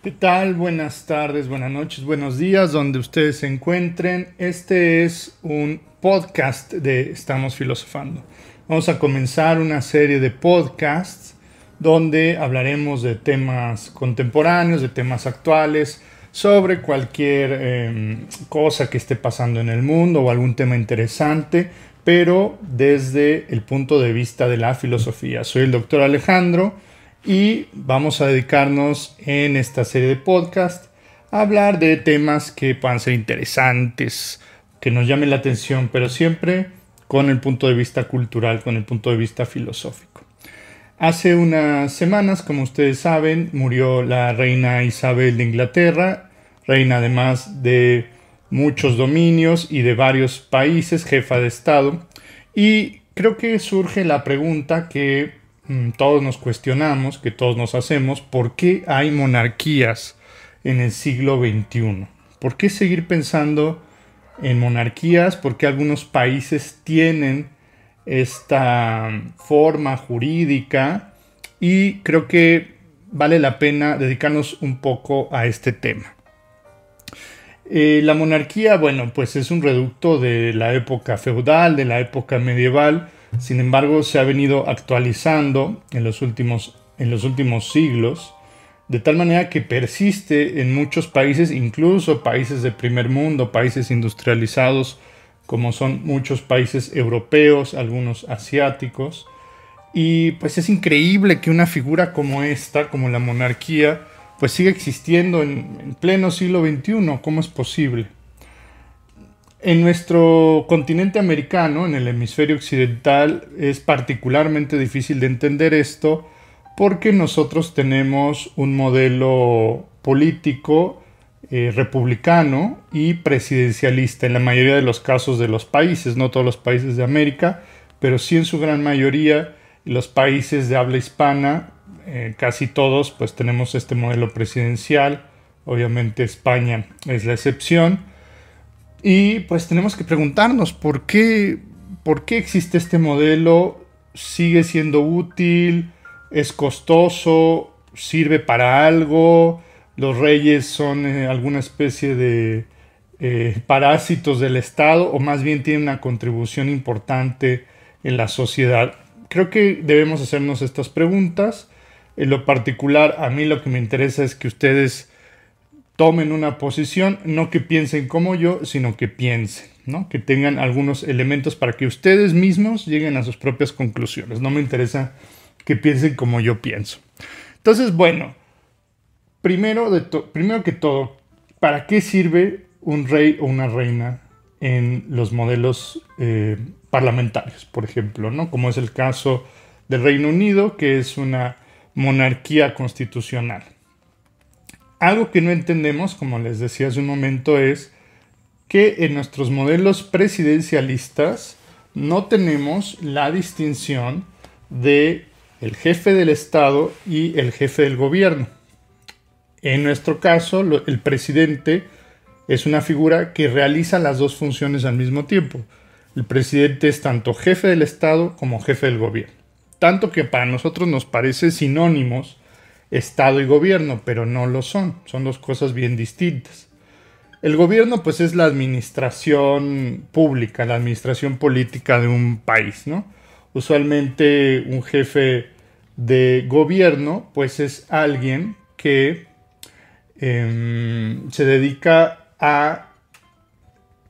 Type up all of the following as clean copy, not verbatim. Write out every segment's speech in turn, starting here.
¿Qué tal? Buenas tardes, buenas noches, buenos días, donde ustedes se encuentren. Este es un podcast de Estamos Filosofando. Vamos a comenzar una serie de podcasts donde hablaremos de temas contemporáneos, de temas actuales, sobre cualquier cosa que esté pasando en el mundo o algún tema interesante, pero desde el punto de vista de la filosofía. Soy el doctor Alejandro y vamos a dedicarnos en esta serie de podcast a hablar de temas que puedan ser interesantes, que nos llamen la atención, pero siempre con el punto de vista cultural, con el punto de vista filosófico. Hace unas semanas, como ustedes saben, murió la reina Isabel de Inglaterra, reina además de muchos dominios y de varios países, jefa de Estado. Y creo que surge la pregunta que todos nos cuestionamos, que todos nos hacemos: ¿por qué hay monarquías en el siglo XXI? ¿Por qué seguir pensando en monarquías? ¿Por qué algunos países tienen esta forma jurídica? Y creo que vale la pena dedicarnos un poco a este tema. La monarquía, bueno, pues es un reducto de la época feudal, de la época medieval. Sin embargo, se ha venido actualizando en los últimos siglos, de tal manera que persiste en muchos países, incluso países de primer mundo, países industrializados, como son muchos países europeos, algunos asiáticos. Y pues es increíble que una figura como esta, como la monarquía, pues siga existiendo en pleno siglo XXI. ¿Cómo es posible? En nuestro continente americano, en el hemisferio occidental, es particularmente difícil de entender esto porque nosotros tenemos un modelo político republicano y presidencialista en la mayoría de los casos de los países, no todos los países de América, pero sí en su gran mayoría los países de habla hispana, casi todos, pues tenemos este modelo presidencial. Obviamente España es la excepción. Y pues tenemos que preguntarnos por qué existe este modelo, sigue siendo útil, es costoso, sirve para algo, los reyes son alguna especie de parásitos del Estado, o más bien tienen una contribución importante en la sociedad. Creo que debemos hacernos estas preguntas. En lo particular, a mí lo que me interesa es que ustedes tomen una posición, no que piensen como yo, sino que piensen, ¿no? Que tengan algunos elementos para que ustedes mismos lleguen a sus propias conclusiones. No me interesa que piensen como yo pienso. Entonces, bueno, primero que todo, ¿para qué sirve un rey o una reina en los modelos parlamentarios, por ejemplo, ¿no? Como es el caso del Reino Unido, que es una monarquía constitucional? Algo que no entendemos, como les decía hace un momento, es que en nuestros modelos presidencialistas no tenemos la distinción de el jefe del Estado y el jefe del gobierno. En nuestro caso, el presidente es una figura que realiza las dos funciones al mismo tiempo. El presidente es tanto jefe del Estado como jefe del gobierno. Tanto que para nosotros nos parece sinónimos Estado y gobierno, pero no lo son. Son dos cosas bien distintas. El gobierno, pues, es la administración pública, la administración política de un país, ¿no? Usualmente un jefe de gobierno, pues, es alguien que se dedica a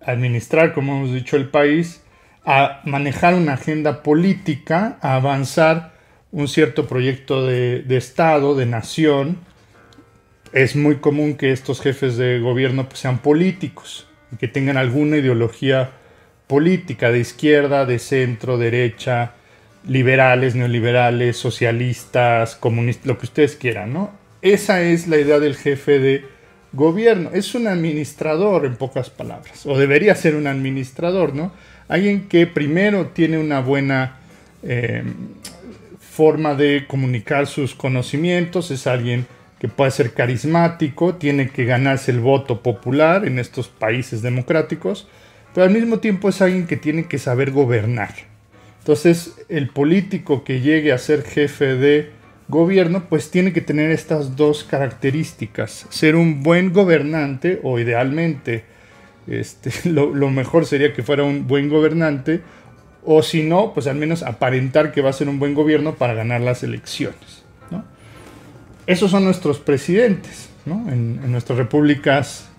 administrar, como hemos dicho, el país, a manejar una agenda política, a avanzar un cierto proyecto de Estado, de nación. Es muy común que estos jefes de gobierno pues sean políticos y que tengan alguna ideología política de izquierda, de centro, derecha, liberales, neoliberales, socialistas, comunistas, lo que ustedes quieran, ¿no? Esa es la idea del jefe de gobierno. Es un administrador, en pocas palabras, o debería ser un administrador, ¿no? Alguien que primero tiene una buena forma de comunicar sus conocimientos, es alguien que puede ser carismático, tiene que ganarse el voto popular en estos países democráticos, pero al mismo tiempo es alguien que tiene que saber gobernar. Entonces, el político que llegue a ser jefe de gobierno pues tiene que tener estas dos características: ser un buen gobernante, o idealmente lo mejor sería que fuera un buen gobernante, o si no, pues al menos aparentar que va a ser un buen gobierno para ganar las elecciones, ¿no? Esos son nuestros presidentes, ¿no? En nuestras repúblicas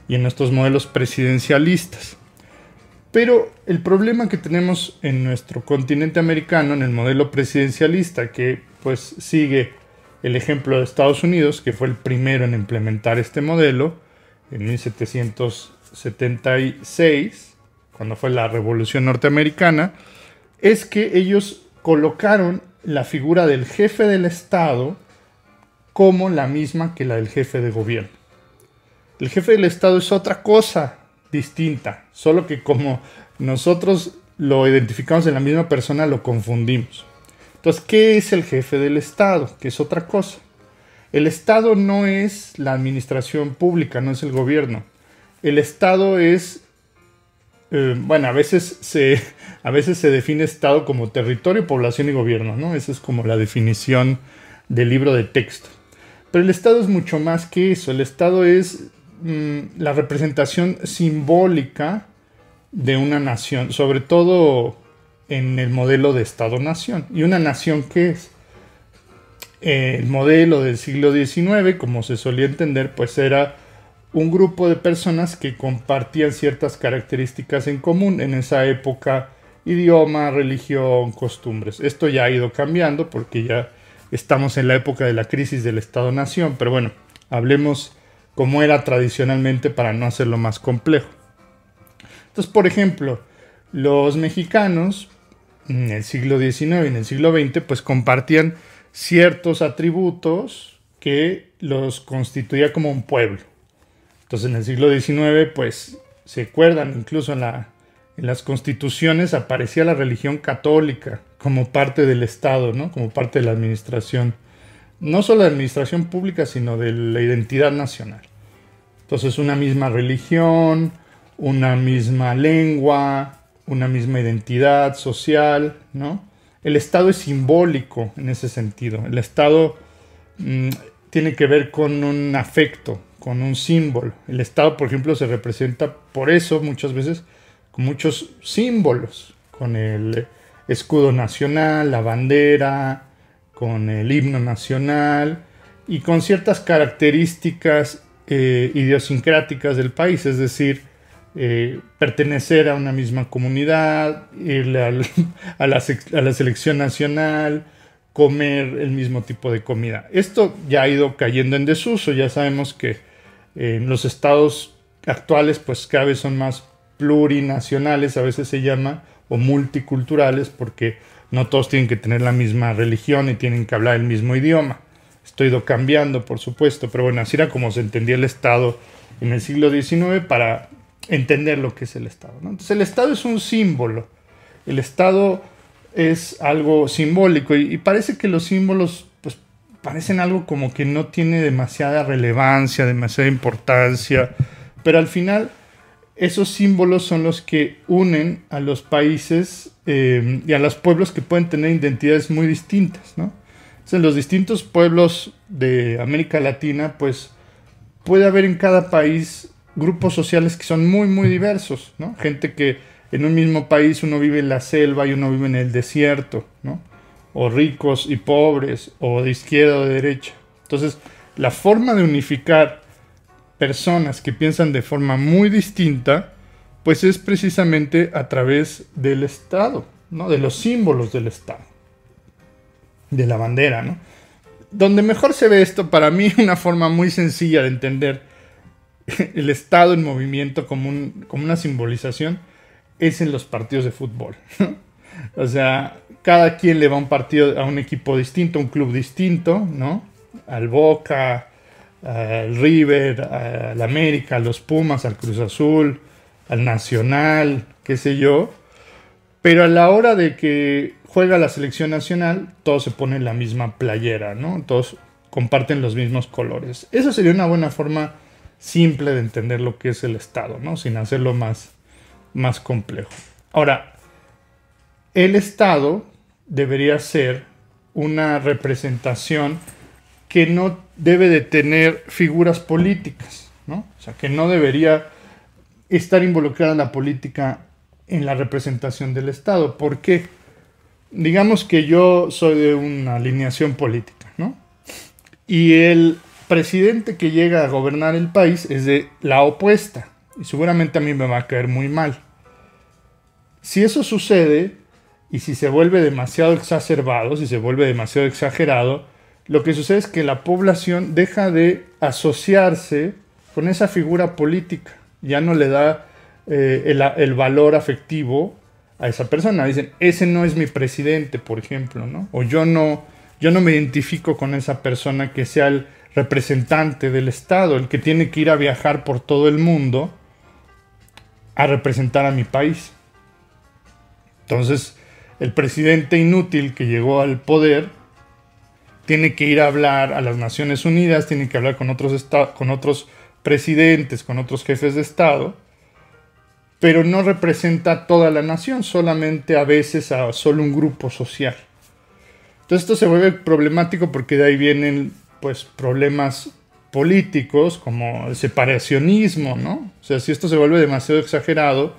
y en nuestros modelos presidencialistas. Pero el problema que tenemos en nuestro continente americano, en el modelo presidencialista, que pues sigue el ejemplo de Estados Unidos, que fue el primero en implementar este modelo en 1776, cuando fue la Revolución Norteamericana, es que ellos colocaron la figura del jefe del Estado como la misma que la del jefe de gobierno. El jefe del Estado es otra cosa distinta, solo que como nosotros lo identificamos en la misma persona, lo confundimos. Entonces, ¿qué es el jefe del Estado? Que es otra cosa. El Estado no es la administración pública, no es el gobierno. El Estado es, a veces se define Estado como territorio, población y gobierno, ¿no? Esa es como la definición del libro de texto. Pero el Estado es mucho más que eso. El Estado es la representación simbólica de una nación, sobre todo en el modelo de Estado-nación. ¿Y una nación qué es? El modelo del siglo XIX, como se solía entender, pues era un grupo de personas que compartían ciertas características en común en esa época: idioma, religión, costumbres. Esto ya ha ido cambiando porque ya estamos en la época de la crisis del Estado-nación, pero bueno, hablemos como era tradicionalmente para no hacerlo más complejo. Entonces, por ejemplo, los mexicanos en el siglo XIX y en el siglo XX pues compartían ciertos atributos que los constituía como un pueblo. Entonces, en el siglo XIX pues se acuerdan, incluso en las constituciones aparecía la religión católica como parte del Estado, ¿no? Como parte de la administración, no solo de la administración pública, sino de la identidad nacional. Entonces, una misma religión, una misma lengua, una misma identidad social, ¿no? El Estado es simbólico en ese sentido. El Estado tiene que ver con un afecto, con un símbolo. El Estado, por ejemplo, se representa por eso muchas veces con muchos símbolos, con el escudo nacional, la bandera, con el himno nacional y con ciertas características idiosincráticas del país, es decir, pertenecer a una misma comunidad, ir a la selección nacional, comer el mismo tipo de comida. Esto ya ha ido cayendo en desuso. Ya sabemos que los estados actuales pues cada vez son más plurinacionales, a veces se llama, o multiculturales, porque no todos tienen que tener la misma religión y tienen que hablar el mismo idioma. Esto ha ido cambiando, por supuesto, pero bueno, así era como se entendía el Estado en el siglo XIX para entender lo que es el Estado, ¿no? Entonces, el Estado es un símbolo. El Estado es algo simbólico y parece que los símbolos pues parecen algo como que no tiene demasiada relevancia, demasiada importancia, pero al final esos símbolos son los que unen a los países y a los pueblos que pueden tener identidades muy distintas, ¿no? En los distintos pueblos de América Latina, pues puede haber en cada país grupos sociales que son muy, muy diversos, ¿no? Gente que en un mismo país uno vive en la selva y uno vive en el desierto, ¿no? O ricos y pobres, o de izquierda o de derecha. Entonces, la forma de unificar personas que piensan de forma muy distinta, pues es precisamente a través del Estado, ¿no? De los símbolos del Estado, de la bandera, ¿no? Donde mejor se ve esto, para mí, una forma muy sencilla de entender el Estado en movimiento como una simbolización, es en los partidos de fútbol, ¿no? O sea, cada quien le va a un equipo distinto, a un club distinto, ¿no? Al Boca, al River, al América, a los Pumas, al Cruz Azul, al Nacional, qué sé yo. Pero a la hora de que juega la selección nacional, todos se ponen la misma playera, ¿no? Todos comparten los mismos colores. Esa sería una buena forma simple de entender lo que es el Estado, ¿no? Sin hacerlo más complejo. Ahora, el Estado debería ser una representación que no debe de tener figuras políticas, ¿no? O sea, que no debería estar involucrada la política en la representación del Estado. ¿Por qué? Digamos que yo soy de una alineación política, ¿no? Y el presidente que llega a gobernar el país es de la opuesta. Y seguramente a mí me va a caer muy mal. Si eso sucede, y si se vuelve demasiado exacerbado, si se vuelve demasiado exagerado, lo que sucede es que la población deja de asociarse con esa figura política. Ya no le da el valor afectivo a esa persona. Dicen, ese no es mi presidente, por ejemplo, ¿no? O yo no me identifico con esa persona que sea el representante del Estado, el que tiene que ir a viajar por todo el mundo a representar a mi país. Entonces, el presidente inútil que llegó al poder tiene que ir a hablar a las Naciones Unidas, tiene que hablar con otros presidentes, con otros jefes de Estado, pero no representa a toda la nación, solamente a veces a solo un grupo social. Entonces esto se vuelve problemático porque de ahí vienen pues problemas políticos como el separacionismo, ¿no? O sea, si esto se vuelve demasiado exagerado,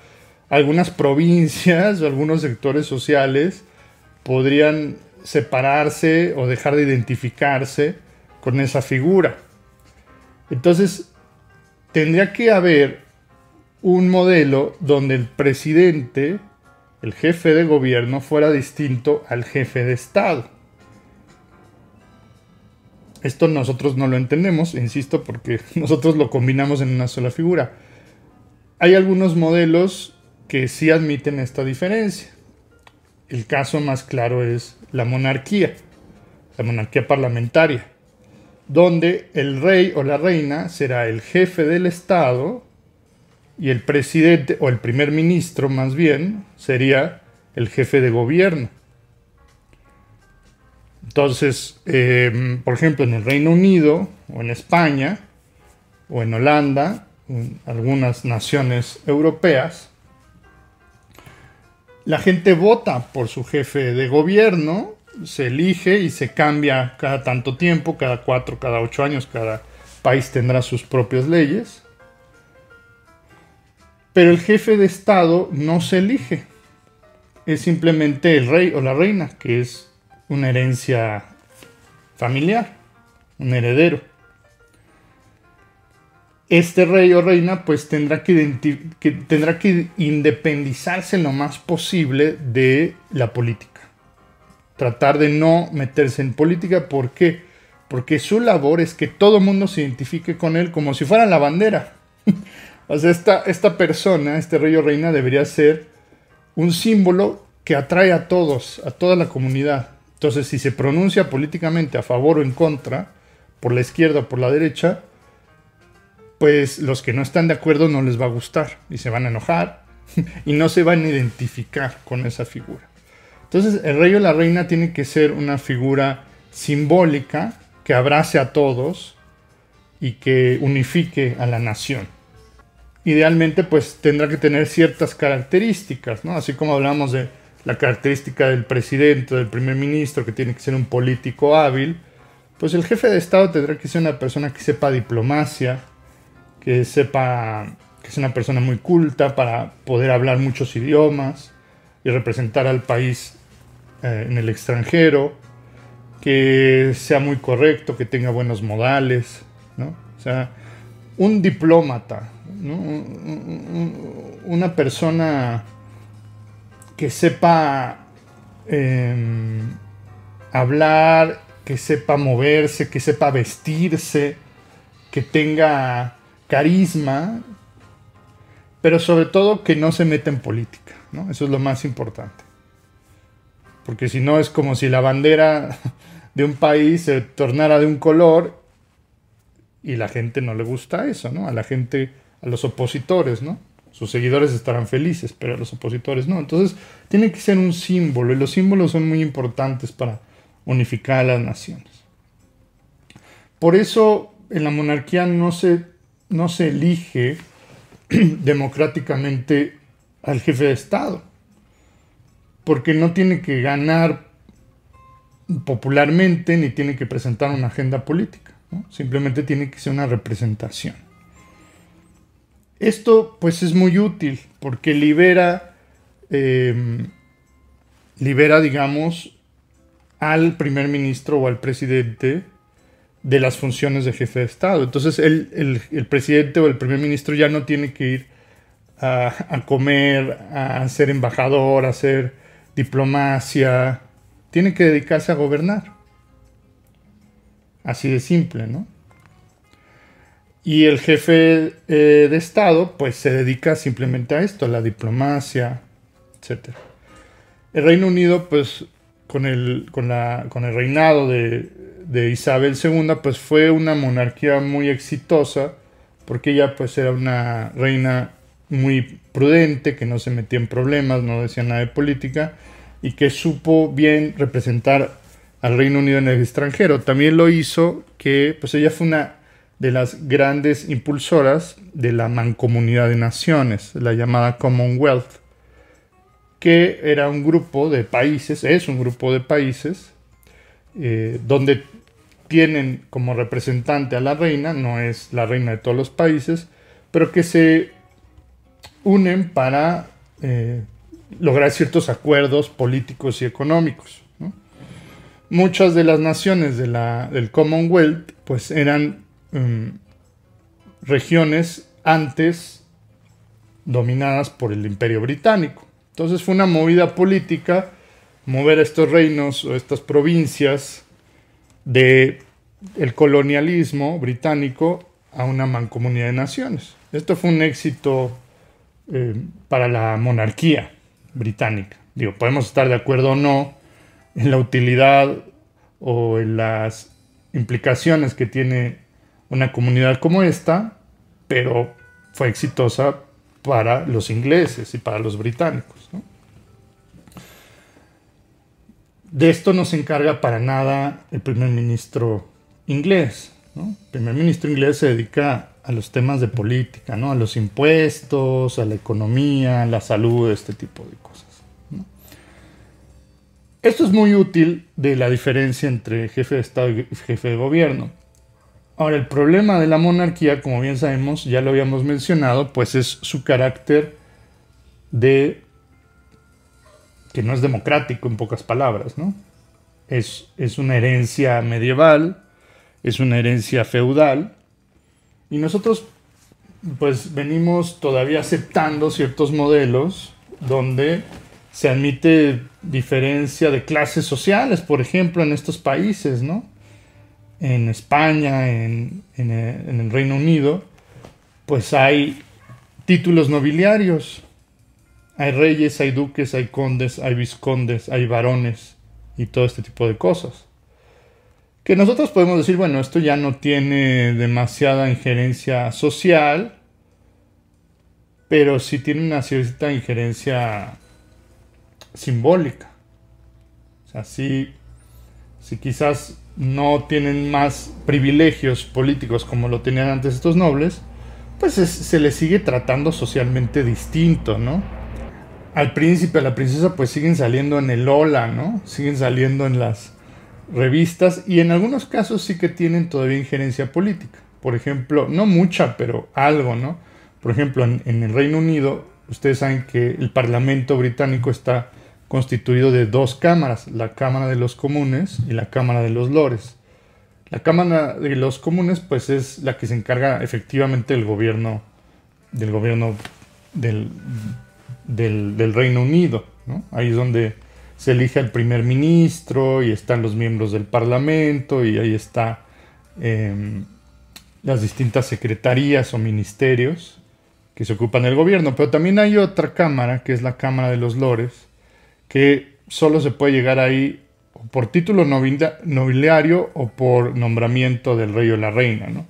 algunas provincias o algunos sectores sociales podrían separarse o dejar de identificarse con esa figura. Entonces, tendría que haber un modelo donde el presidente, el jefe de gobierno, fuera distinto al jefe de Estado. Esto nosotros no lo entendemos, insisto, porque nosotros lo combinamos en una sola figura. Hay algunos modelos que sí admiten esta diferencia. El caso más claro es la monarquía parlamentaria, donde el rey o la reina será el jefe del Estado y el presidente, o el primer ministro más bien, sería el jefe de gobierno. Entonces, por ejemplo, en el Reino Unido, o en España, o en Holanda, en algunas naciones europeas, la gente vota por su jefe de gobierno, se elige y se cambia cada tanto tiempo, cada 4, cada 8 años, cada país tendrá sus propias leyes. Pero el jefe de Estado no se elige, es simplemente el rey o la reina, que es una herencia familiar, un heredero. Este rey o reina pues tendrá que independizarse lo más posible de la política. Tratar de no meterse en política. ¿Por qué? Porque su labor es que todo el mundo se identifique con él como si fuera la bandera. O sea, esta persona, este rey o reina, debería ser un símbolo que atrae a todos, a toda la comunidad. Entonces, si se pronuncia políticamente a favor o en contra, por la izquierda o por la derecha, pues los que no están de acuerdo no les va a gustar y se van a enojar y no se van a identificar con esa figura. Entonces, el rey o la reina tiene que ser una figura simbólica que abrace a todos y que unifique a la nación. Idealmente, pues tendrá que tener ciertas características, ¿no? Así como hablamos de la característica del presidente, del primer ministro, que tiene que ser un político hábil, pues el jefe de Estado tendrá que ser una persona que sepa diplomacia, que sepa que es una persona muy culta para poder hablar muchos idiomas y representar al país en el extranjero, que sea muy correcto, que tenga buenos modales, ¿no? O sea, un diplomata, ¿no? Una persona que sepa hablar, que sepa moverse, que sepa vestirse, que tenga carisma, pero sobre todo que no se meta en política, ¿no? Eso es lo más importante. Porque si no es como si la bandera de un país se tornara de un color y la gente no le gusta eso, ¿no? A la gente, a los opositores, ¿no? Sus seguidores estarán felices, pero a los opositores no. Entonces, tiene que ser un símbolo, y los símbolos son muy importantes para unificar a las naciones. Por eso, en la monarquía no se elige democráticamente al jefe de Estado, porque no tiene que ganar popularmente, ni tiene que presentar una agenda política, ¿no? Simplemente tiene que ser una representación. Esto pues es muy útil porque libera, digamos, al primer ministro o al presidente de las funciones de jefe de Estado. Entonces el presidente o el primer ministro ya no tiene que ir a comer, a ser embajador, a hacer diplomacia. Tiene que dedicarse a gobernar. Así de simple, ¿no? Y el jefe de Estado pues se dedica simplemente a esto, a la diplomacia, etc. El Reino Unido pues con el reinado de Isabel II pues fue una monarquía muy exitosa porque ella pues era una reina muy prudente, que no se metía en problemas, no decía nada de política y que supo bien representar al Reino Unido en el extranjero. También lo hizo que pues ella fue una de las grandes impulsoras de la Mancomunidad de Naciones, la llamada Commonwealth, que era un grupo de países, es un grupo de países, donde tienen como representante a la reina, no es la reina de todos los países, pero que se unen para lograr ciertos acuerdos políticos y económicos, ¿no? Muchas de las naciones del Commonwealth pues eran regiones antes dominadas por el Imperio Británico. Entonces fue una movida política mover a estos reinos o estas provincias del colonialismo británico a una mancomunidad de naciones. Esto fue un éxito para la monarquía británica. Digo, podemos estar de acuerdo o no en la utilidad o en las implicaciones que tiene una comunidad como esta, pero fue exitosa para los ingleses y para los británicos, ¿no? De esto no se encarga para nada el primer ministro inglés, ¿no? El primer ministro inglés se dedica a los temas de política, ¿no? A los impuestos, a la economía, a la salud, este tipo de cosas, ¿no? Esto es muy útil de la diferencia entre jefe de Estado y jefe de gobierno. Ahora, el problema de la monarquía, como bien sabemos, ya lo habíamos mencionado, pues es su carácter que no es democrático, en pocas palabras, ¿no? Es una herencia medieval, es una herencia feudal, y nosotros pues venimos todavía aceptando ciertos modelos donde se admite diferencia de clases sociales, por ejemplo, en estos países, ¿no? En España, en el Reino Unido, pues hay títulos nobiliarios. Hay reyes, hay duques, hay condes, hay vizcondes, hay varones y todo este tipo de cosas. Que nosotros podemos decir, bueno, esto ya no tiene demasiada injerencia social, pero sí tiene una cierta injerencia simbólica. O sea, sí quizás no tienen más privilegios políticos como lo tenían antes estos nobles, pues se les sigue tratando socialmente distinto, ¿no? Al príncipe, a la princesa, pues siguen saliendo en el Lola, ¿no? Siguen saliendo en las revistas y en algunos casos sí que tienen todavía injerencia política. Por ejemplo, no mucha, pero algo, ¿no? Por ejemplo, en el Reino Unido, ustedes saben que el Parlamento británico está constituido de dos cámaras, la Cámara de los Comunes y la Cámara de los Lores. La Cámara de los Comunes pues es la que se encarga efectivamente del gobierno del Reino Unido, ¿no? Ahí es donde se elige al primer ministro y están los miembros del Parlamento y ahí está las distintas secretarías o ministerios que se ocupan del gobierno. Pero también hay otra cámara que es la Cámara de los Lores, que solo se puede llegar ahí por título nobiliario o por nombramiento del rey o la reina, ¿no?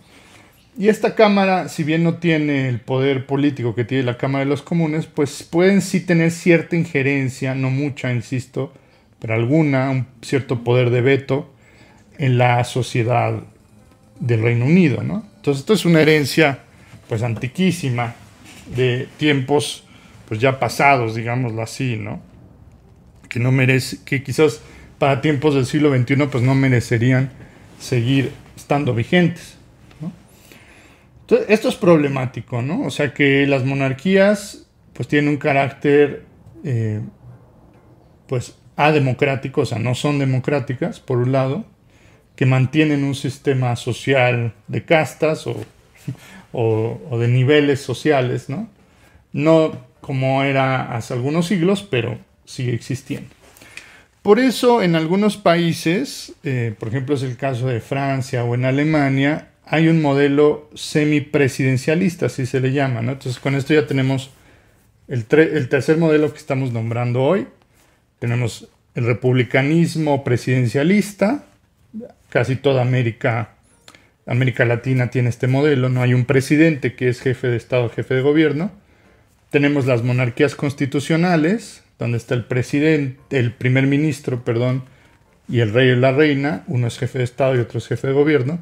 Y esta cámara, si bien no tiene el poder político que tiene la Cámara de los Comunes, pues pueden sí tener cierta injerencia, no mucha, insisto, pero alguna, un cierto poder de veto en la sociedad del Reino Unido, ¿no? Entonces esto es una herencia pues antiquísima de tiempos pues ya pasados, digámoslo así, ¿no? Que no merece, que quizás para tiempos del siglo XXI pues no merecerían seguir estando vigentes, ¿no? Entonces, esto es problemático, ¿no? O sea que las monarquías pues tienen un carácter pues ademocrático, o sea, no son democráticas, por un lado, que mantienen un sistema social de castas o de niveles sociales, ¿no? No como era hace algunos siglos, pero sigue existiendo. Por eso en algunos países, por ejemplo es el caso de Francia o en Alemania, hay un modelo semipresidencialista, así se le llama, ¿no? Entonces con esto ya tenemos el tercer modelo que estamos nombrando hoy. Tenemos el republicanismo presidencialista. Casi toda América Latina tiene este modelo. No hay un presidente que es jefe de Estado, jefe de gobierno. Tenemos las monarquías constitucionales, donde está el presidente, el primer ministro, perdón, y el rey o la reina. Uno es jefe de Estado y otro es jefe de gobierno.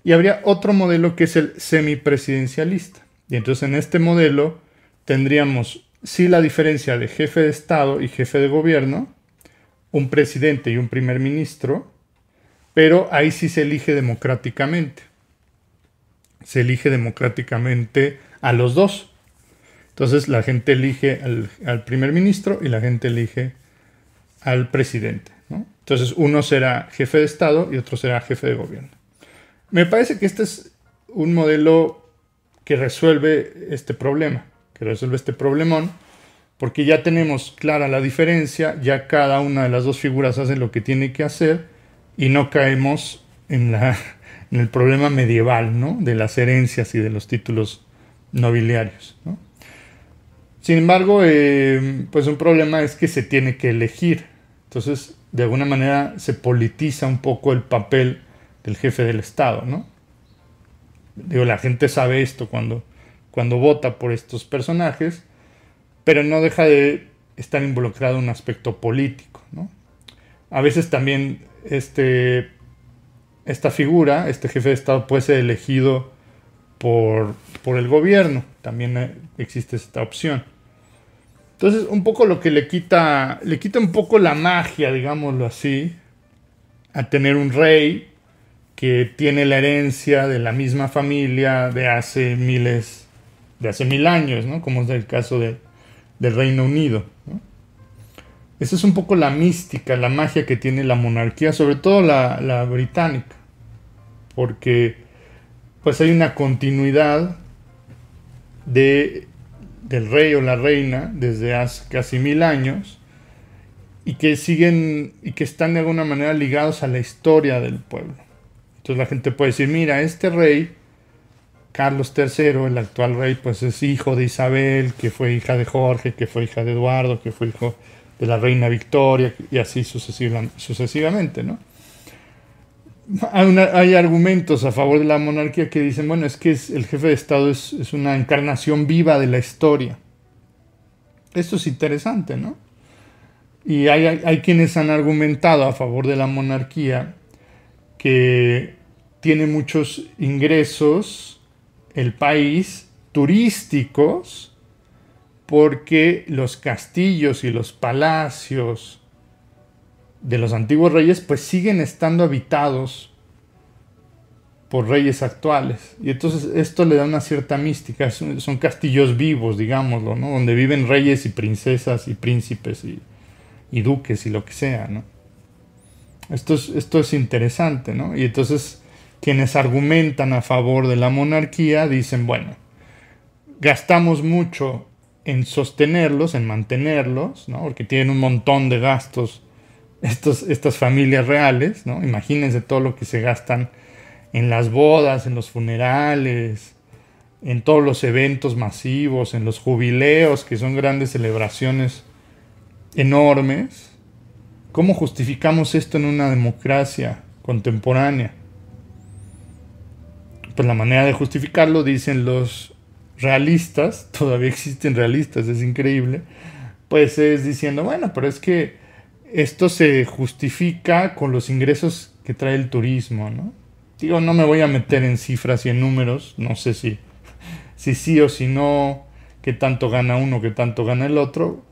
Y habría otro modelo que es el semipresidencialista. Y entonces en este modelo tendríamos sí la diferencia de jefe de Estado y jefe de gobierno, un presidente y un primer ministro, pero ahí sí se elige democráticamente. Se elige democráticamente a los dos. Entonces la gente elige al primer ministro y la gente elige al presidente, ¿no? Entonces uno será jefe de Estado y otro será jefe de gobierno. Me parece que este es un modelo que resuelve este problema, que resuelve este problemón, porque ya tenemos clara la diferencia, ya cada una de las dos figuras hace lo que tiene que hacer y no caemos en el problema medieval, ¿no? De las herencias y de los títulos nobiliarios, ¿no? Sin embargo, pues un problema es que se tiene que elegir. Entonces, de alguna manera se politiza un poco el papel del jefe del Estado, ¿no? Digo, la gente sabe esto cuando vota por estos personajes, pero no deja de estar involucrado en un aspecto político, ¿no? A veces también esta figura, este jefe de Estado, puede ser elegido por el gobierno. También existe esta opción. Entonces, un poco lo que le quita un poco la magia, digámoslo así, a tener un rey que tiene la herencia de la misma familia de hace 1000 años, ¿no? Como es el caso del Reino Unido, ¿no? Esa es un poco la mística, la magia que tiene la monarquía, sobre todo la británica, porque pues hay una continuidad del rey o la reina desde hace casi 1000 años y que están de alguna manera ligados a la historia del pueblo. Entonces la gente puede decir, mira, este rey, Carlos III, el actual rey, pues es hijo de Isabel, que fue hija de Jorge, que fue hija de Eduardo, que fue hijo de la reina Victoria, y así sucesivamente, ¿no? Hay argumentos a favor de la monarquía que dicen, bueno, es que el jefe de Estado es una encarnación viva de la historia. Esto es interesante, ¿no? Y hay quienes han argumentado a favor de la monarquía que tiene muchos ingresos el país turísticos porque los castillos y los palacios de los antiguos reyes pues siguen estando habitados por reyes actuales. Y entonces esto le da una cierta mística. Son castillos vivos, digámoslo, ¿no? Donde viven reyes y princesas y príncipes y duques y lo que sea, ¿no? Esto es interesante, ¿no? Y entonces quienes argumentan a favor de la monarquía dicen, bueno, gastamos mucho en sostenerlos, en mantenerlos, ¿no? Porque tienen un montón de gastos estas familias reales, ¿no? Imagínense todo lo que se gastan en las bodas, en los funerales, en todos los eventos masivos, en los jubileos, que son grandes celebraciones enormes. ¿Cómo justificamos esto en una democracia contemporánea? Pues la manera de justificarlo, dicen los realistas, todavía existen realistas, es increíble, pues es diciendo, bueno, pero es que esto se justifica con los ingresos que trae el turismo, ¿no? Digo, no me voy a meter en cifras y en números, no sé si sí o si no, qué tanto gana uno, qué tanto gana el otro,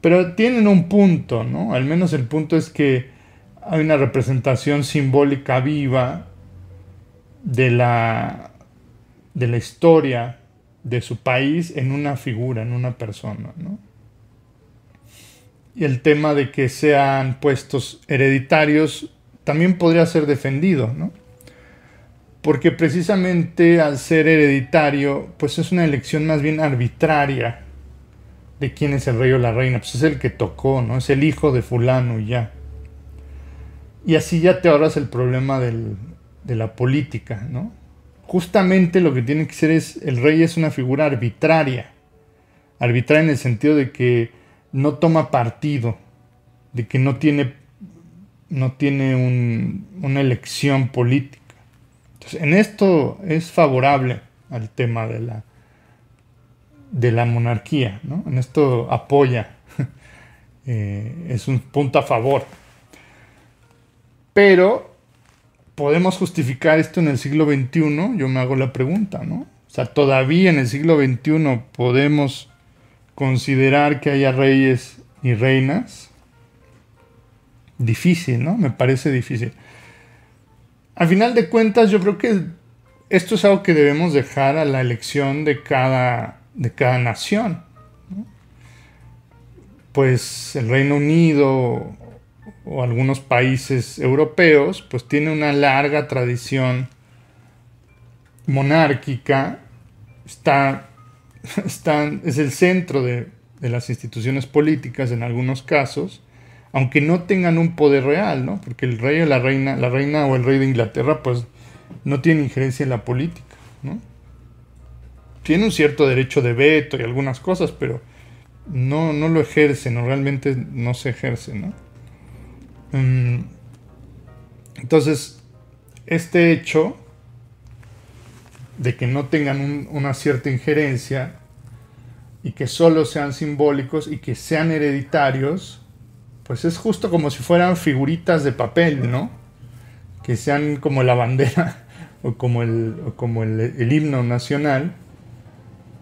pero tienen un punto, ¿no? Al menos el punto es que hay una representación simbólica viva de la historia de su país en una figura, en una persona, ¿no? Y el tema de que sean puestos hereditarios también podría ser defendido, ¿no? Porque precisamente al ser hereditario, pues es una elección más bien arbitraria de quién es el rey o la reina. Pues es el que tocó, ¿no? Es el hijo de fulano y ya. Y así ya te ahorras el problema de la política, ¿no? Justamente lo que tiene que ser es, el rey es una figura arbitraria. Arbitraria en el sentido de que no toma partido, de que no tiene una elección política. Entonces, en esto es favorable al tema de la monarquía, ¿no? En esto apoya, es un punto a favor. Pero podemos justificar esto en el siglo XXI, yo me hago la pregunta, ¿no? O sea, todavía en el siglo XXI podemos considerar que haya reyes y reinas. Difícil, ¿no? Me parece difícil. Al final de cuentas, yo creo que esto es algo que debemos dejar a la elección de cada nación, ¿no? Pues el Reino Unido o algunos países europeos, pues tiene una larga tradición monárquica, es el centro de las instituciones políticas en algunos casos, aunque no tengan un poder real, ¿no? Porque el rey o la reina o el rey de Inglaterra, pues no tiene injerencia en la política, ¿no? Tiene un cierto derecho de veto y algunas cosas, pero no lo ejercen, o realmente no se ejerce, ¿no? Entonces, este hecho de que no tengan una cierta injerencia y que solo sean simbólicos y que sean hereditarios, pues es justo como si fueran figuritas de papel, ¿no? Que sean como la bandera o como el himno nacional.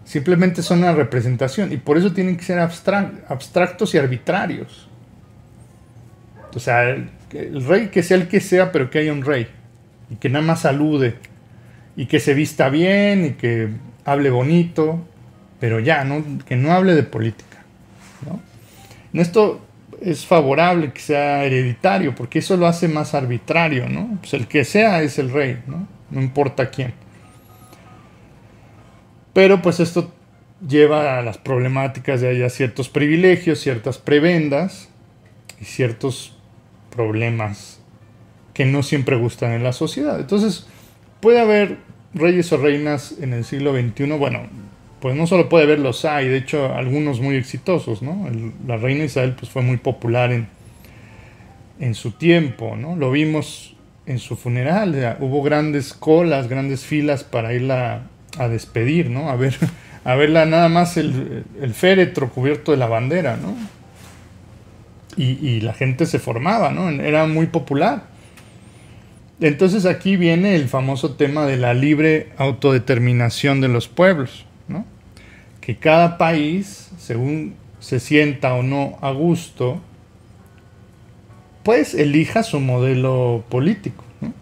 Simplemente son una representación y por eso tienen que ser abstractos y arbitrarios. O sea, el rey que sea el que sea, pero que haya un rey y que nada más salude y que se vista bien y que hable bonito, pero ya, ¿no? Que no hable de política, ¿no? En esto es favorable que sea hereditario, porque eso lo hace más arbitrario, ¿no? Pues el que sea es el rey, ¿no? No importa quién. Pero pues esto lleva a las problemáticas de haya ciertos privilegios, ciertas prebendas y ciertos problemas que no siempre gustan en la sociedad. Entonces, puede haber reyes o reinas en el siglo XXI. Bueno, pues no solo puede haber, los hay, de hecho algunos muy exitosos, ¿no? La reina Isabel pues fue muy popular en su tiempo, ¿no? Lo vimos en su funeral, ya, hubo grandes colas, grandes filas para irla a despedir, ¿no? A verla nada más el féretro cubierto de la bandera, ¿no? Y la gente se formaba, ¿no? Era muy popular. Entonces aquí viene el famoso tema de la libre autodeterminación de los pueblos, ¿no? Que cada país, según se sienta o no a gusto, pues elija su modelo político, ¿no?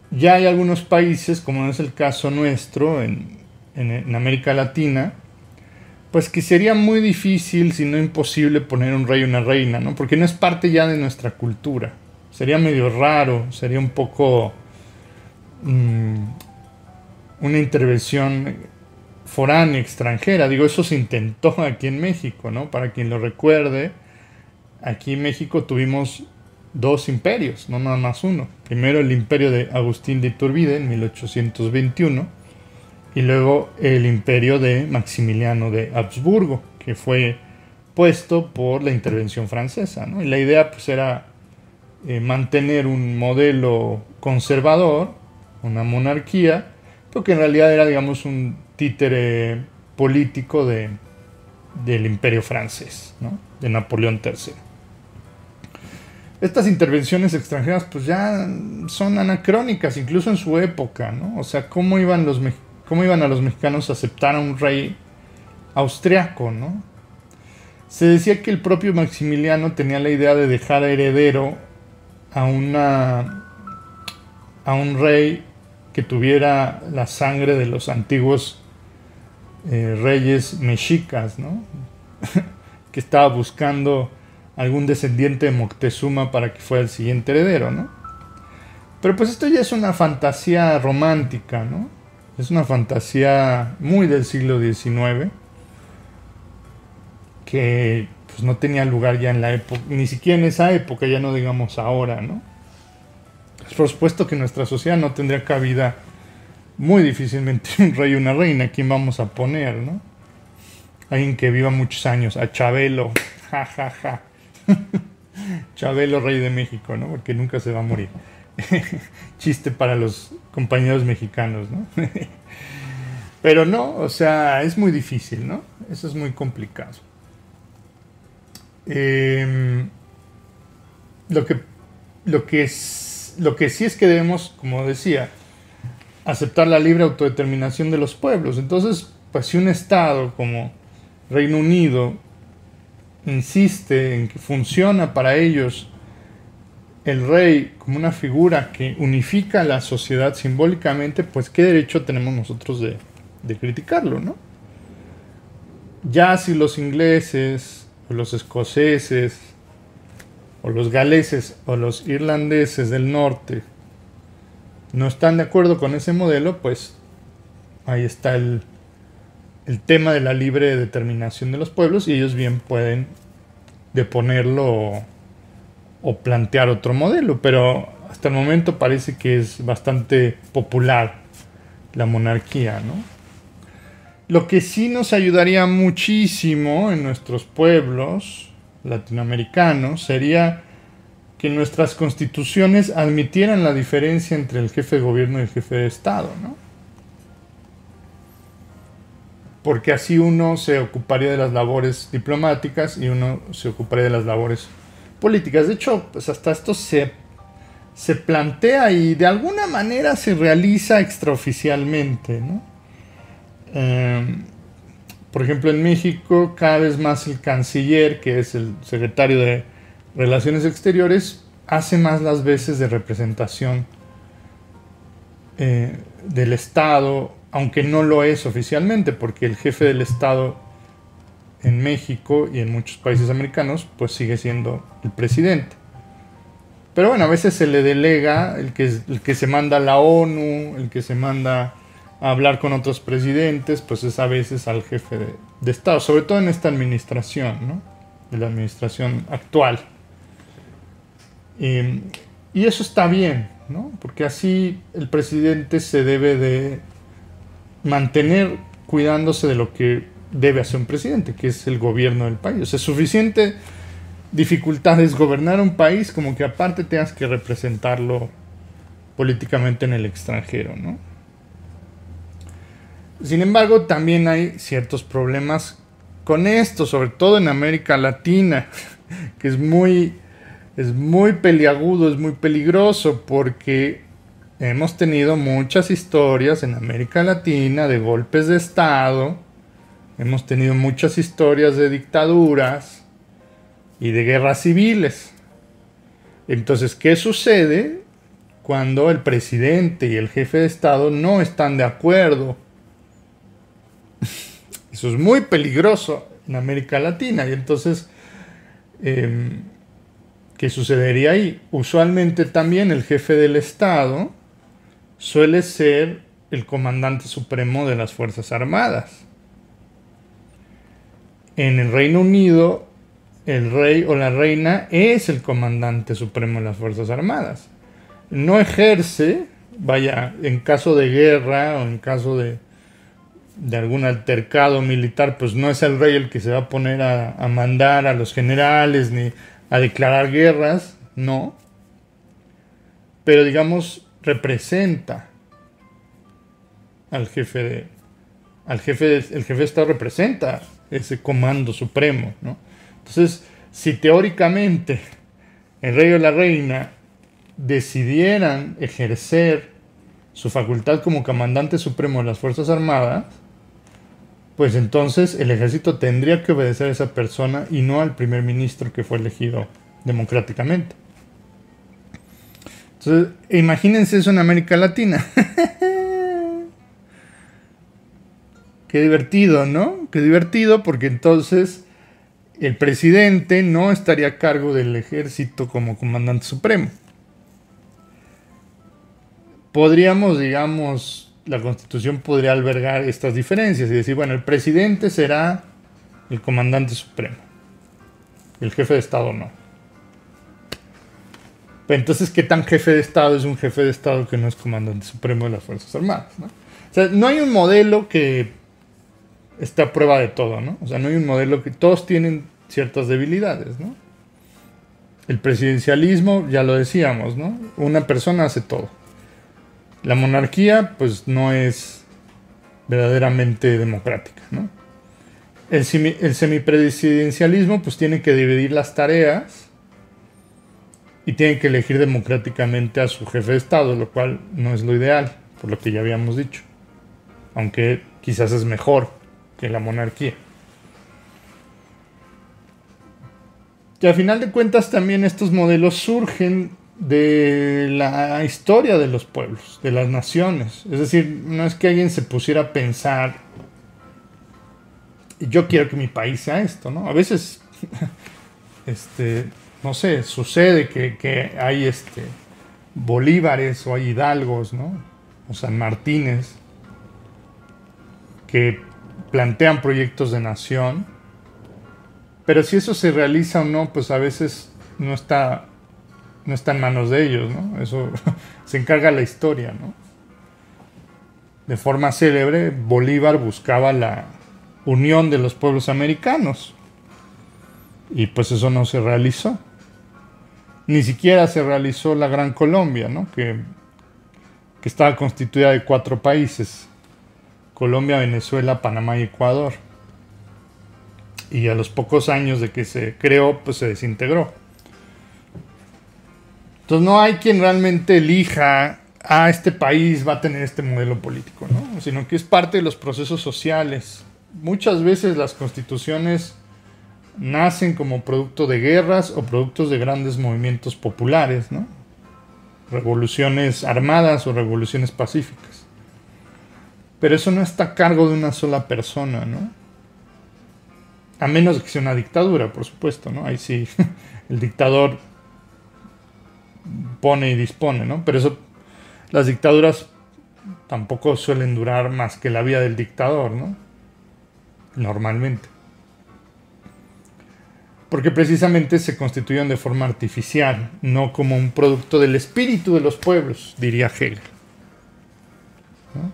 Ya hay algunos países, como no es el caso nuestro, en América Latina, pues que sería muy difícil, si no imposible, poner un rey y una reina, ¿no? Porque no es parte ya de nuestra cultura. Sería medio raro, sería un poco una intervención foránea, extranjera. Digo, eso se intentó aquí en México, ¿no? Para quien lo recuerde, aquí en México tuvimos dos imperios, no nada más uno. Primero el imperio de Agustín de Iturbide en 1821 y luego el imperio de Maximiliano de Habsburgo, que fue puesto por la intervención francesa, ¿no? Y la idea pues era mantener un modelo conservador, una monarquía, pero que en realidad era, digamos, un títere político del imperio francés, ¿no? De Napoleón III. Estas intervenciones extranjeras pues ya son anacrónicas, incluso en su época, ¿no? O sea, ¿cómo iban a los mexicanos a aceptar a un rey austriaco, ¿no? Se decía que el propio Maximiliano tenía la idea de dejar heredero a un rey que tuviera la sangre de los antiguos reyes mexicas, ¿no? Que estaba buscando algún descendiente de Moctezuma para que fuera el siguiente heredero, ¿no? Pero pues esto ya es una fantasía romántica, ¿no? Es una fantasía muy del siglo XIX que pues no tenía lugar ya en la época, ni siquiera en esa época, ya no digamos ahora, ¿no? Por supuesto que nuestra sociedad no tendría cabida muy difícilmente un rey y una reina. ¿A quién vamos a poner, no? Alguien que viva muchos años, a Chabelo, ja, ja, ja. Chabelo, rey de México, ¿no? Porque nunca se va a morir. Chiste para los compañeros mexicanos, ¿no? Pero no, o sea, es muy difícil, ¿no? Eso es muy complicado. Lo que sí es que debemos, como decía, aceptar la libre autodeterminación de los pueblos. Entonces, pues si un Estado como Reino Unido insiste en que funciona para ellos el rey como una figura que unifica a la sociedad simbólicamente, pues qué derecho tenemos nosotros de criticarlo, ¿no? Ya si los ingleses, o los escoceses, o los galeses, o los irlandeses del norte no están de acuerdo con ese modelo, pues ahí está el tema de la libre determinación de los pueblos, y ellos bien pueden deponerlo o plantear otro modelo, pero hasta el momento parece que es bastante popular la monarquía, ¿no? Lo que sí nos ayudaría muchísimo en nuestros pueblos latinoamericanos sería que nuestras constituciones admitieran la diferencia entre el jefe de gobierno y el jefe de Estado, ¿no? Porque así uno se ocuparía de las labores diplomáticas y uno se ocuparía de las labores políticas. De hecho, pues hasta esto se plantea y de alguna manera se realiza extraoficialmente, ¿no? Por ejemplo, en México cada vez más el canciller, que es el secretario de Relaciones Exteriores, hace más las veces de representación del Estado, aunque no lo es oficialmente, porque el jefe del Estado en México y en muchos países americanos pues sigue siendo el presidente. Pero bueno, a veces se le delega el que se manda a la ONU, el que se manda a hablar con otros presidentes, pues es a veces al jefe de Estado, sobre todo en esta administración, ¿no? De la administración actual. Y eso está bien, ¿no? Porque así el presidente se debe de mantener cuidándose de lo que debe hacer un presidente, que es el gobierno del país. O sea, suficiente dificultad es gobernar un país como que aparte tengas que representarlo políticamente en el extranjero, ¿no? Sin embargo, también hay ciertos problemas con esto, sobre todo en América Latina, que es muy peliagudo, es muy peligroso, porque hemos tenido muchas historias en América Latina de golpes de Estado, hemos tenido muchas historias de dictaduras y de guerras civiles. Entonces, ¿qué sucede cuando el presidente y el jefe de Estado no están de acuerdo? Eso es muy peligroso en América Latina. Y entonces, ¿qué sucedería ahí? Usualmente también el jefe del Estado suele ser el comandante supremo de las Fuerzas Armadas. En el Reino Unido, el rey o la reina es el comandante supremo de las Fuerzas Armadas. No ejerce, vaya, en caso de guerra o en caso de algún altercado militar, pues no es el rey el que se va a poner a mandar a los generales ni a declarar guerras, no. Pero digamos, representa al jefe el jefe de Estado representa ese comando supremo, ¿no? Entonces, si teóricamente el rey o la reina decidieran ejercer su facultad como comandante supremo de las Fuerzas Armadas, pues entonces el ejército tendría que obedecer a esa persona y no al primer ministro que fue elegido democráticamente. Entonces, imagínense eso en América Latina. Qué divertido, ¿no? Qué divertido, porque entonces el presidente no estaría a cargo del ejército como comandante supremo. Podríamos, digamos, la Constitución podría albergar estas diferencias y decir, bueno, el presidente será el comandante supremo, el jefe de Estado no. Pero entonces, ¿qué tan jefe de Estado es un jefe de Estado que no es comandante supremo de las Fuerzas Armadas, ¿no? O sea, no hay un modelo que esté a prueba de todo, ¿no? O sea, no hay un modelo que todos tienen ciertas debilidades, ¿no? El presidencialismo, ya lo decíamos, ¿no? Una persona hace todo. La monarquía, pues, no es verdaderamente democrática, ¿no? El semipresidencialismo, pues, tiene que dividir las tareas y tiene que elegir democráticamente a su jefe de Estado, lo cual no es lo ideal, por lo que ya habíamos dicho. Aunque quizás es mejor que la monarquía. Y al final de cuentas también estos modelos surgen de la historia de los pueblos, de las naciones. Es decir, no es que alguien se pusiera a pensar, yo quiero que mi país sea esto, ¿no? A veces, no sé, sucede que hay bolívares o hay hidalgos, ¿no? O San Martínez, que plantean proyectos de nación, pero si eso se realiza o no, pues a veces no está en manos de ellos, ¿no? Eso se encarga la historia, ¿no? De forma célebre, Bolívar buscaba la unión de los pueblos americanos y pues eso no se realizó. Ni siquiera se realizó la Gran Colombia, ¿no? Que estaba constituida de 4 países: Colombia, Venezuela, Panamá y Ecuador. Y a los pocos años de que se creó, pues se desintegró. Entonces no hay quien realmente elija, este país va a tener este modelo político, ¿no? Sino que es parte de los procesos sociales. Muchas veces las constituciones nacen como producto de guerras o productos de grandes movimientos populares, ¿no? Revoluciones armadas o revoluciones pacíficas. Pero eso no está a cargo de una sola persona, ¿no? A menos de que sea una dictadura, por supuesto, ¿no? Ahí sí, el dictador pone y dispone, ¿no? Pero eso, las dictaduras tampoco suelen durar más que la vida del dictador, ¿no? Normalmente. Porque precisamente se constituyen de forma artificial, no como un producto del espíritu de los pueblos, diría Hegel, ¿no?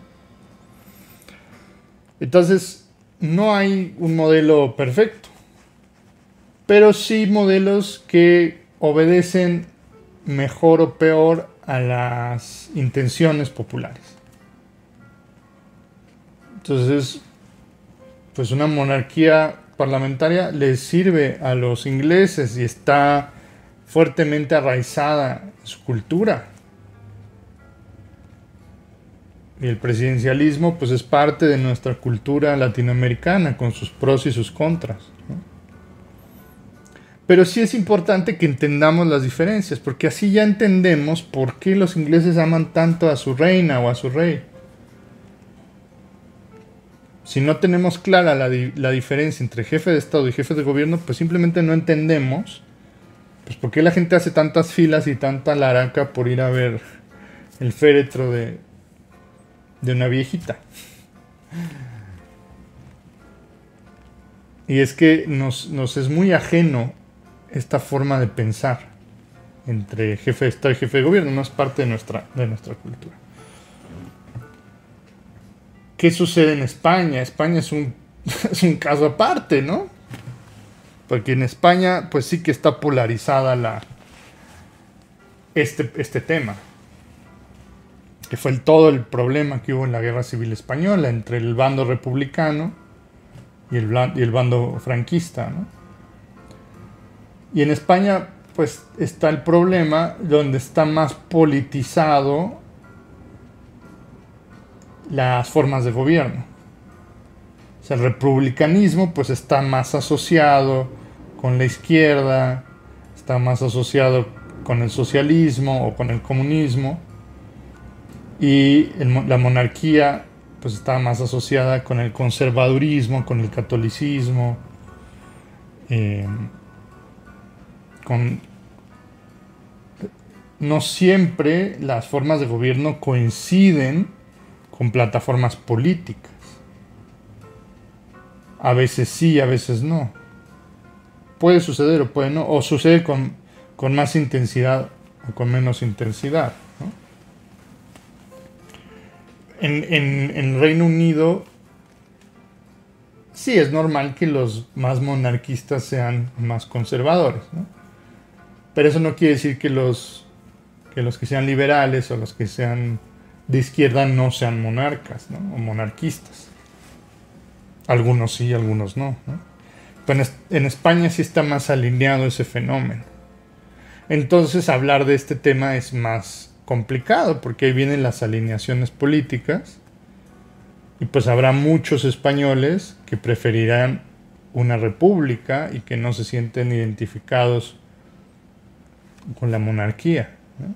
Entonces, no hay un modelo perfecto, pero sí modelos que obedecen mejor o peor a las intenciones populares. Entonces, pues una monarquía parlamentaria les sirve a los ingleses y está fuertemente arraizada en su cultura. Y el presidencialismo pues es parte de nuestra cultura latinoamericana con sus pros y sus contras, ¿no? Pero sí es importante que entendamos las diferencias, porque así ya entendemos por qué los ingleses aman tanto a su reina o a su rey. Si no tenemos clara la diferencia entre jefe de Estado y jefe de gobierno, pues simplemente no entendemos pues por qué la gente hace tantas filas y tanta laraca por ir a ver el féretro de una viejita. Y es que nos es muy ajeno esta forma de pensar entre jefe de Estado y jefe de gobierno, no es parte de nuestra cultura. ¿Qué sucede en España? España es un caso aparte, ¿no? Porque en España pues sí que está polarizada este tema, que fue todo el problema que hubo en la Guerra Civil Española entre el bando republicano y el bando franquista, ¿no? Y en España pues está el problema donde está más politizado las formas de gobierno. O sea, el republicanismo pues está más asociado con la izquierda, está más asociado con el socialismo o con el comunismo, y la monarquía pues está más asociada con el conservadurismo, con el catolicismo, eh, con... No siempre las formas de gobierno coinciden con plataformas políticas. A veces sí, a veces no. Puede suceder o puede no, o sucede con más intensidad o con menos intensidad, ¿no? En Reino Unido sí es normal que los más monarquistas sean más conservadores, ¿no? Pero eso no quiere decir que los que sean liberales o los que sean de izquierda no sean monarcas, ¿no? O monarquistas. Algunos sí, algunos no, ¿no? Pero en España sí está más alineado ese fenómeno. Entonces hablar de este tema es más complicado porque ahí vienen las alineaciones políticas y pues habrá muchos españoles que preferirán una república y que no se sienten identificados con la monarquía, ¿no?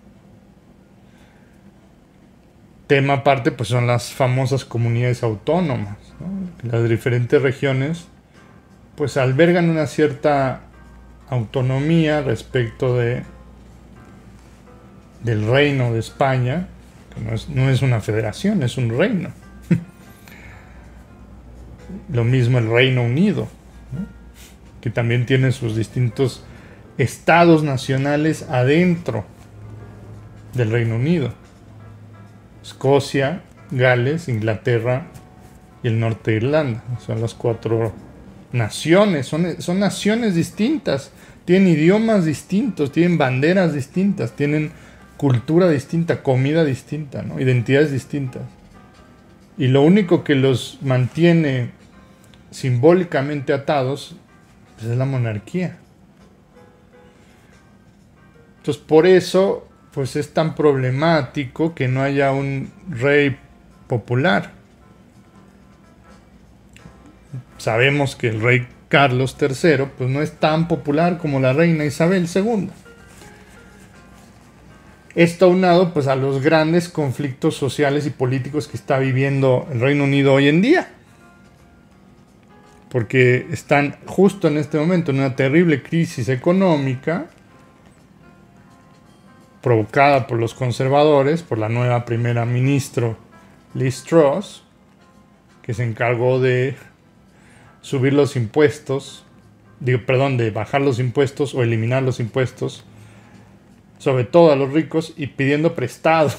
Tema aparte pues son las famosas comunidades autónomas, ¿no? Las diferentes regiones pues albergan una cierta autonomía respecto del reino de España, que no es una federación, es un reino. Lo mismo el Reino Unido, ¿no? Que también tiene sus distintos estados nacionales adentro del Reino Unido. Escocia, Gales, Inglaterra y el norte de Irlanda. Son las 4 naciones, son naciones distintas, tienen idiomas distintos, tienen banderas distintas, tienen cultura distinta, comida distinta, ¿no? Identidades distintas. Y lo único que los mantiene simbólicamente atados pues es la monarquía. Entonces por eso pues es tan problemático que no haya un rey popular. Sabemos que el rey Carlos III pues no es tan popular como la reina Isabel II. Esto aunado pues a los grandes conflictos sociales y políticos que está viviendo el Reino Unido hoy en día. Porque están justo en este momento en una terrible crisis económica provocada por los conservadores, por la nueva primera ministra Liz Truss, que se encargó de subir los impuestos, de bajar los impuestos o eliminar los impuestos, sobre todo a los ricos, y pidiendo prestado.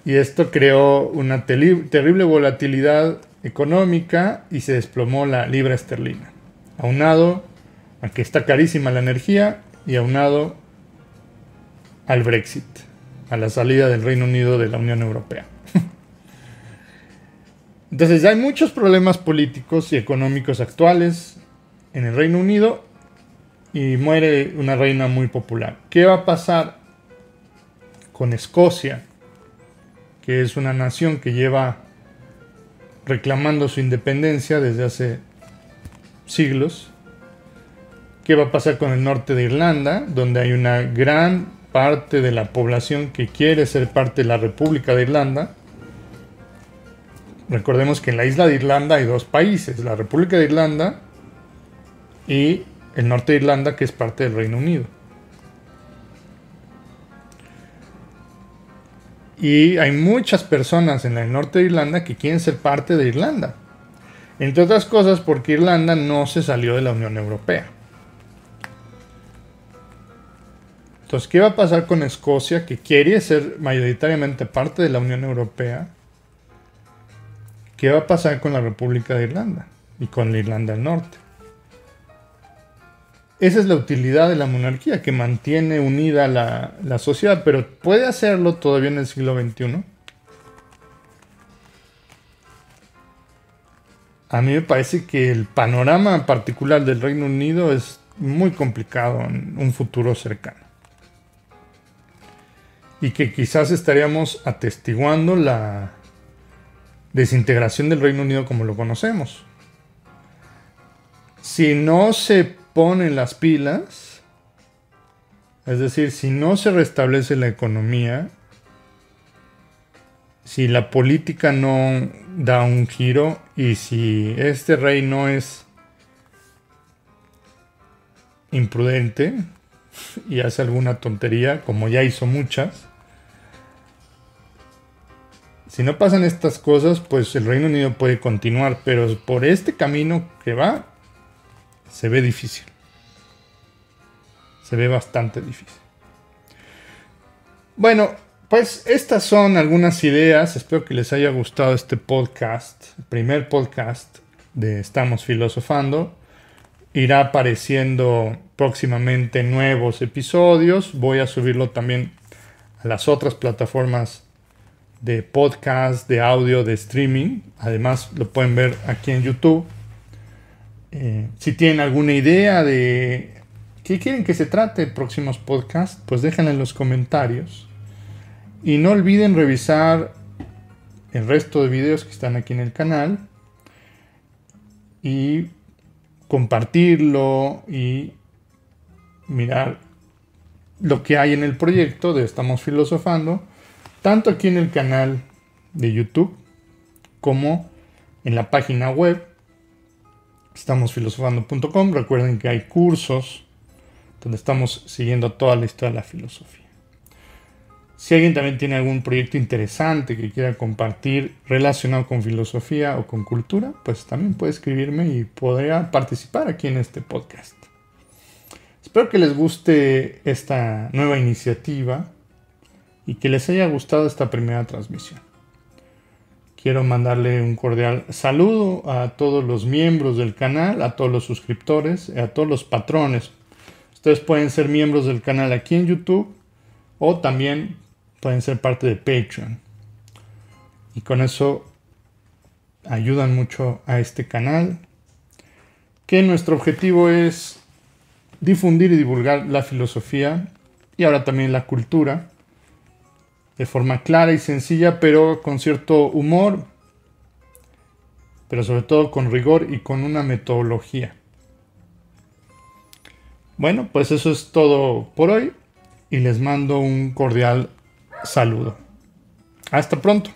Y esto creó una terrible volatilidad económica y se desplomó la libra esterlina. Aunado a que está carísima la energía y aunado al Brexit, a la salida del Reino Unido de la Unión Europea. Entonces ya hay muchos problemas políticos y económicos actuales en el Reino Unido y muere una reina muy popular. ¿Qué va a pasar con Escocia, que es una nación que lleva reclamando su independencia desde hace siglos? ¿Qué va a pasar con el norte de Irlanda, donde hay una gran parte de la población que quiere ser parte de la República de Irlanda? Recordemos que en la isla de Irlanda hay 2 países, la República de Irlanda y el norte de Irlanda, que es parte del Reino Unido. Y hay muchas personas en el norte de Irlanda que quieren ser parte de Irlanda. Entre otras cosas porque Irlanda no se salió de la Unión Europea. Entonces, ¿qué va a pasar con Escocia, que quiere ser mayoritariamente parte de la Unión Europea? ¿Qué va a pasar con la República de Irlanda y con la Irlanda del Norte? Esa es la utilidad de la monarquía, que mantiene unida la sociedad, pero ¿puede hacerlo todavía en el siglo XXI? A mí me parece que el panorama particular del Reino Unido es muy complicado en un futuro cercano. Y que quizás estaríamos atestiguando la desintegración del Reino Unido como lo conocemos. Si no se ponen las pilas, es decir, si no se restablece la economía, si la política no da un giro y si este rey no es imprudente y hace alguna tontería, como ya hizo muchas, si no pasan estas cosas, pues el Reino Unido puede continuar, pero por este camino que va, se ve difícil. Se ve bastante difícil. Bueno, pues estas son algunas ideas. Espero que les haya gustado este podcast, el primer podcast de Estamos Filosofando. Irá apareciendo próximamente nuevos episodios. Voy a subirlo también a las otras plataformas de podcast, de audio, de streaming. Además lo pueden ver aquí en YouTube. Si tienen alguna idea de qué quieren que se trate en próximos podcasts, pues déjenla en los comentarios. Y no olviden revisar el resto de videos que están aquí en el canal y compartirlo y mirar lo que hay en el proyecto de Estamos Filosofando, tanto aquí en el canal de YouTube como en la página web estamosfilosofando.com. Recuerden que hay cursos donde estamos siguiendo toda la historia de la filosofía. Si alguien también tiene algún proyecto interesante que quiera compartir relacionado con filosofía o con cultura, pues también puede escribirme y podría participar aquí en este podcast. Espero que les guste esta nueva iniciativa y que les haya gustado esta primera transmisión. Quiero mandarle un cordial saludo a todos los miembros del canal, a todos los suscriptores, a todos los patrones. Ustedes pueden ser miembros del canal aquí en YouTube o también pueden ser parte de Patreon. Y con eso ayudan mucho a este canal, que nuestro objetivo es difundir y divulgar la filosofía y ahora también la cultura de forma clara y sencilla, pero con cierto humor, pero sobre todo con rigor y con una metodología. Bueno, pues eso es todo por hoy y les mando un cordial saludo. Hasta pronto.